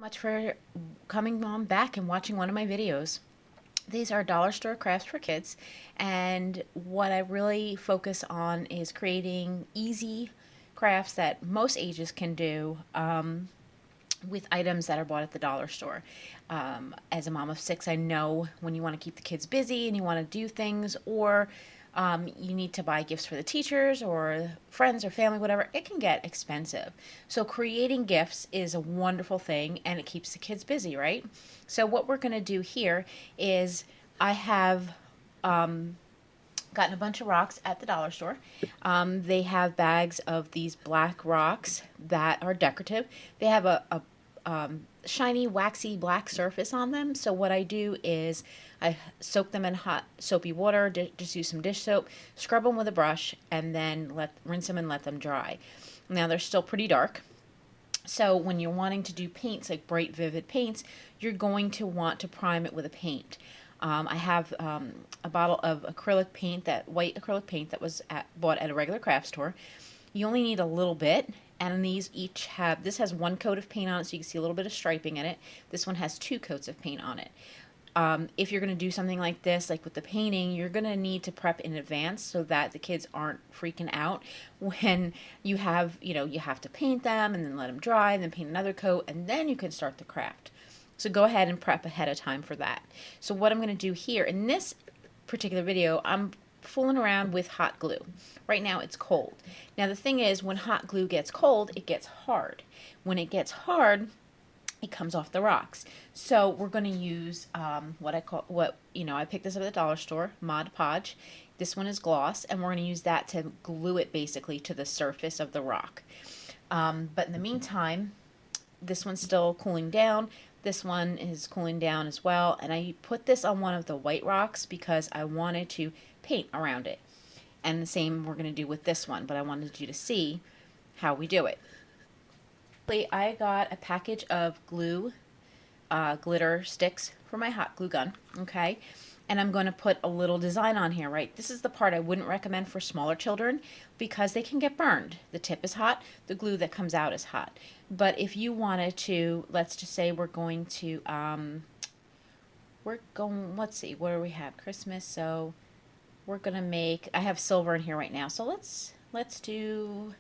Much for coming on back and watching one of my videos. These are dollar store crafts for kids, and what I really focus on is creating easy crafts that most ages can do with items that are bought at the dollar store. As a mom of six, I know when you want to keep the kids busy and you want to do things, or you need to buy gifts for the teachers or friends or family, whatever, it can get expensive. So creating gifts is a wonderful thing and it keeps the kids busy, right? So what we're going to do here is I have gotten a bunch of rocks at the dollar store. They have bags of these black rocks that are decorative. They have a shiny, waxy black surface on them. So what I do is I soak them in hot, soapy water, just use some dish soap, scrub them with a brush, and then rinse them and let them dry. Now they're still pretty dark. So when you're wanting to do paints, like bright, vivid paints, you're going to want to prime it with a paint. I have a bottle of acrylic paint, that white acrylic paint that was bought at a regular craft store. You only need a little bit, and these each have, this has one coat of paint on it, so you can see a little bit of striping in it. This one has two coats of paint on it. If you're going to do something like this, like with the painting, you're going to need to prep in advance so that the kids aren't freaking out when you have, you have to paint them and then let them dry and then paint another coat and then you can start the craft. So go ahead and prep ahead of time for that. So what I'm going to do here in this particular video, I'm fooling around with hot glue. Right now it's cold. Now the thing is, when hot glue gets cold, it gets hard. When it gets hard, it comes off the rocks. So we're going to use I picked this up at the dollar store, Mod Podge. This one is gloss, and we're going to use that to glue it basically to the surface of the rock. But in the meantime, this one's still cooling down. This one is cooling down as well, and I put this on one of the white rocks because I wanted to paint around it. And the same we're going to do with this one, but I wanted you to see how we do it. I got a package of glue, glitter sticks for my hot glue gun, okay? And I'm going to put a little design on here, right? This is the part I wouldn't recommend for smaller children because they can get burned. The tip is hot, the glue that comes out is hot. But if you wanted to, let's just say we're going to, let's see, what do we have? Christmas, so we're going to make, I have silver in here right now, so let's do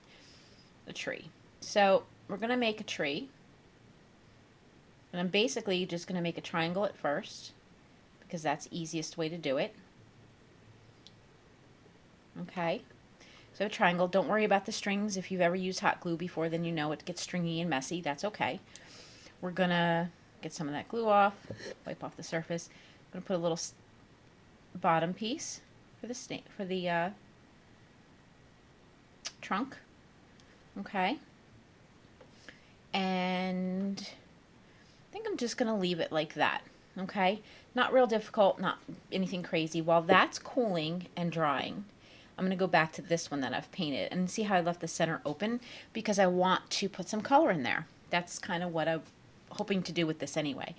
a tree. So we're going to make a tree, and I'm basically just going to make a triangle at first because that's the easiest way to do it. Okay, so a triangle. Don't worry about the strings. If you've ever used hot glue before, then you know it gets stringy and messy. That's okay. We're going to get some of that glue off, wipe off the surface. I'm going to put a little bottom piece for the trunk. Okay. And I think I'm just going to leave it like that, okay? Not real difficult, not anything crazy. While that's cooling and drying, I'm going to go back to this one that I've painted and see how I left the center open because I want to put some color in there. That's kind of what I'm hoping to do with this anyway.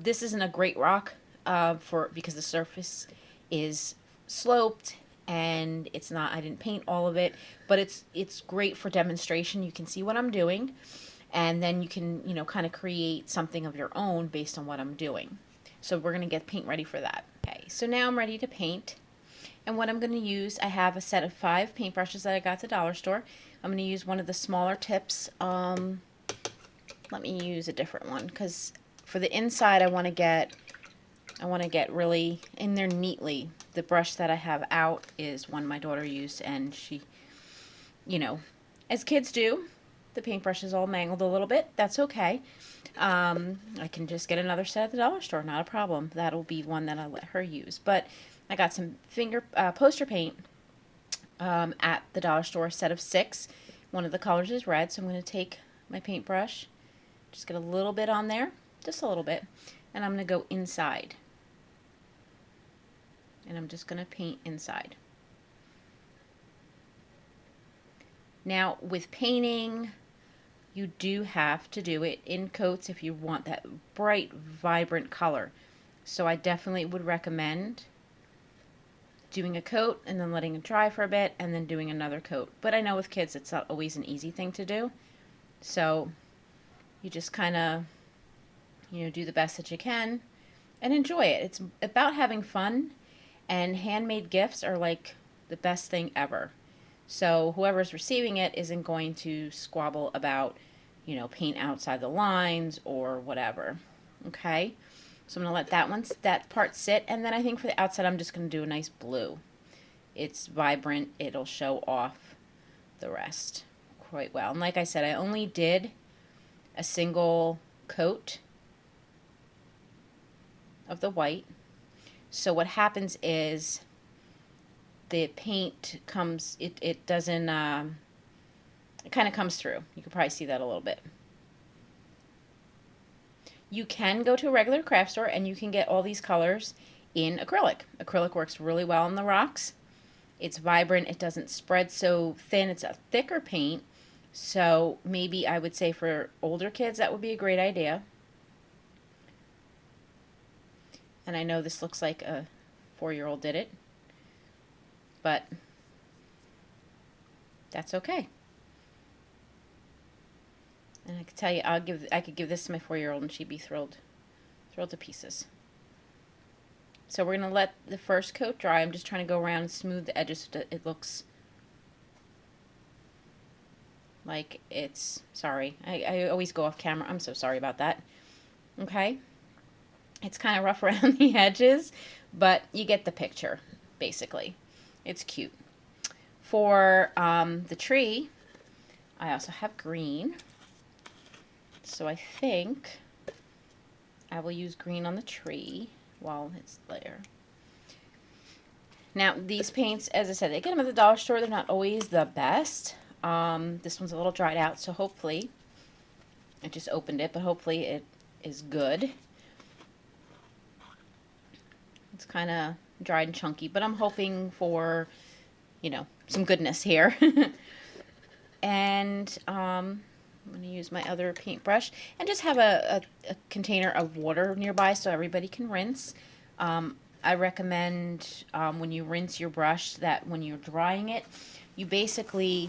This isn't a great rock because the surface is sloped and it's not, I didn't paint all of it, but it's great for demonstration. You can see what I'm doing. And then you can, kind of create something of your own based on what I'm doing. So we're going to get paint ready for that. Okay, so now I'm ready to paint. And what I'm going to use, I have a set of 5 paintbrushes that I got at the dollar store. I'm going to use one of the smaller tips. Let me use a different one because for the inside I want to get really in there neatly. The brush that I have out is one my daughter used, and she, as kids do, the paintbrush is all mangled a little bit. That's okay. I can just get another set at the dollar store, not a problem. That'll be one that I'll let her use. But I got some poster paint at the dollar store, set of 6. One of the colors is red, so I'm going to take my paintbrush, just get a little bit on there, just a little bit, and I'm going to go inside. And I'm just going to paint inside. Now, with painting, you do have to do it in coats if you want that bright, vibrant color. So I definitely would recommend doing a coat and then letting it dry for a bit and then doing another coat. But I know with kids it's not always an easy thing to do. So you just kind of you know, do the best that you can and enjoy it. It's about having fun, and handmade gifts are like the best thing ever. So whoever's receiving it isn't going to squabble about, you know, paint outside the lines or whatever. Okay? So I'm going to let that part sit, and then I think for the outside I'm just going to do a nice blue. It's vibrant. It'll show off the rest quite well. And like I said, I only did a single coat of the white. So what happens is the paint comes, it doesn't, it kind of comes through. You can probably see that a little bit. You can go to a regular craft store and you can get all these colors in acrylic. Acrylic works really well on the rocks. It's vibrant. It doesn't spread so thin. It's a thicker paint. So maybe I would say for older kids that would be a great idea. And I know this looks like a 4-year-old did it, but that's okay. And I can tell you, I could give this to my 4-year-old and she'd be thrilled to pieces. So we're going to let the first coat dry. I'm just trying to go around and smooth the edges so that it looks like it's, sorry, I always go off camera. I'm so sorry about that. Okay. It's kind of rough around the edges, but you get the picture, basically. It's cute. For the tree, I also have green. So I think I will use green on the tree while it's there. Now, these paints, as I said, they get them at the dollar store. They're not always the best. This one's a little dried out, so hopefully, I just opened it, but hopefully it is good. It's kind of dried and chunky, but I'm hoping for, you know, some goodness here. And I'm going to use my other paintbrush and just have a container of water nearby so everybody can rinse. I recommend when you rinse your brush that when you're drying it, you basically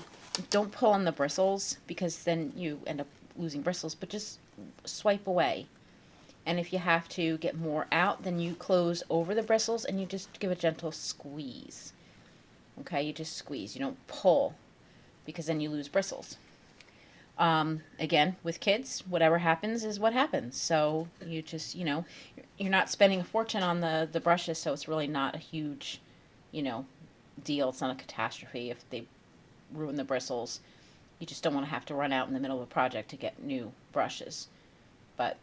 don't pull on the bristles because then you end up losing bristles, but just swipe away. And if you have to get more out, then you close over the bristles and you just give a gentle squeeze. Okay, you just squeeze. You don't pull because then you lose bristles. Again, with kids, whatever happens is what happens. So you just, you know, you're not spending a fortune on the brushes, so it's really not a huge, you know, deal. It's not a catastrophe if they ruin the bristles. You just don't want to have to run out in the middle of a project to get new brushes. But,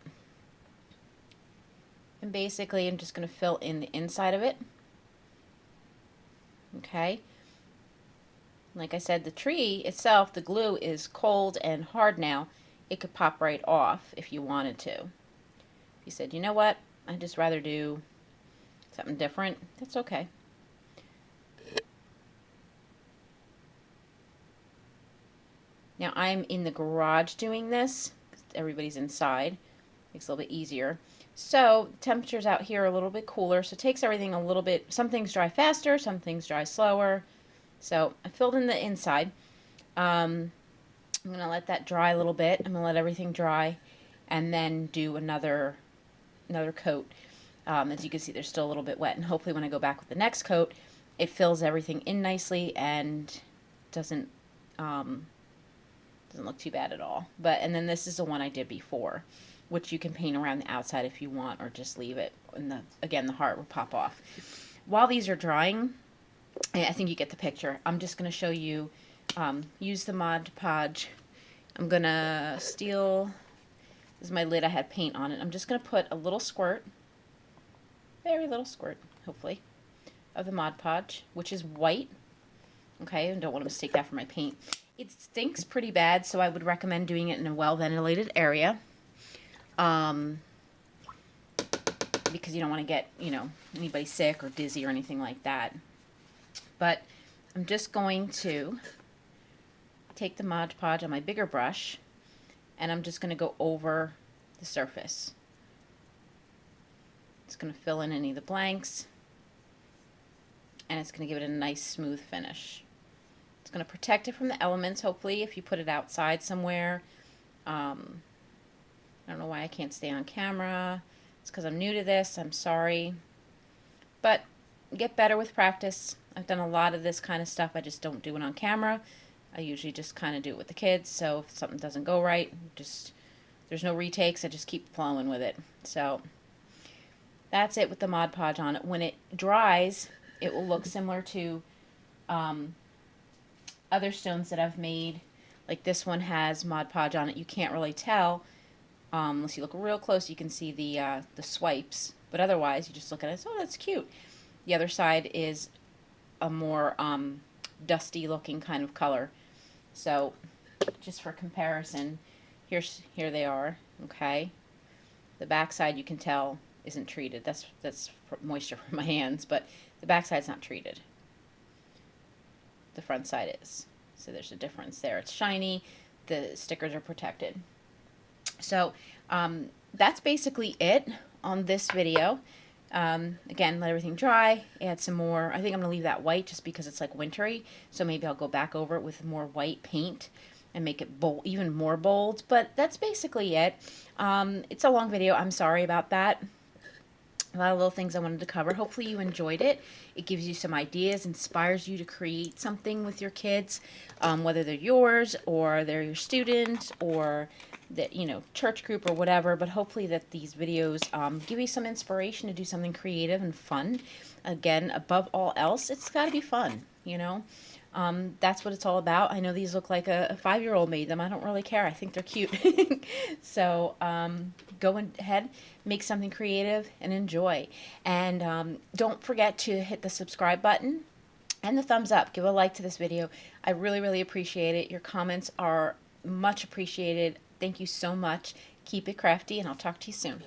and basically I'm just going to fill in the inside of it. Okay. Like I said, the tree itself, the glue is cold and hard now. It could pop right off if you wanted to. If you said, you know what, I'd just rather do something different, that's okay. Now I'm in the garage doing this. Everybody's inside. Makes it a little bit easier. So temperatures out here are a little bit cooler, so it takes everything a little bit, some things dry faster, some things dry slower. So I filled in the inside. I'm going to let that dry a little bit. I'm going to let everything dry and then do another coat. As you can see, there's still a little bit wet, and hopefully when I go back with the next coat, it fills everything in nicely and doesn't look too bad at all. And then this is the one I did before, which you can paint around the outside if you want, or just leave it. And again, the heart will pop off. While these are drying, I think you get the picture. I'm just going to show you, use the Mod Podge. I'm going to steal, this is my lid, I had paint on it. I'm just going to put a little squirt, very little squirt, hopefully, of the Mod Podge, which is white. Okay, and don't want to mistake that for my paint. It stinks pretty bad, so I would recommend doing it in a well-ventilated area. Because you don't want to get, you know, anybody sick or dizzy or anything like that. But I'm just going to take the Mod Podge on my bigger brush, and I'm just going to go over the surface. It's going to fill in any of the blanks, and it's going to give it a nice smooth finish. It's going to protect it from the elements, hopefully, if you put it outside somewhere. I don't know why I can't stay on camera. It's because I'm new to this. I'm sorry. But get better with practice. I've done a lot of this kind of stuff. I just don't do it on camera. I usually just kind of do it with the kids. So if something doesn't go right, just there's no retakes. I just keep flowing with it. So that's it with the Mod Podge on it. When it dries, it will look similar to other stones that I've made. Like this one has Mod Podge on it. You can't really tell unless you look real close. You can see the swipes, but otherwise you just look at it. Oh, that's cute. The other side is a more dusty looking kind of color. So just for comparison, here they are. Okay, the back side you can tell isn't treated. That's moisture from my hands, but the back side's not treated. The front side is. So there's a difference there. It's shiny. The stickers are protected. So that's basically it on this video. Again, let everything dry, add some more. I think I'm going to leave that white just because it's like wintry, so maybe I'll go back over it with more white paint and make it bold, even more bold. But that's basically it. It's a long video. I'm sorry about that. A lot of little things I wanted to cover. Hopefully you enjoyed it. It gives you some ideas, inspires you to create something with your kids, whether they're yours or they're your students or the church group or whatever. But hopefully that these videos give you some inspiration to do something creative and fun. Again, above all else, it's got to be fun. That's what it's all about. I know these look like a 5-year-old made them. I don't really care. I think they're cute. So go ahead, make something creative and enjoy. And don't forget to hit the subscribe button and the thumbs up. Give a like to this video. I really, really appreciate it. Your comments are much appreciated. Thank you so much. Keep it crafty, and I'll talk to you soon.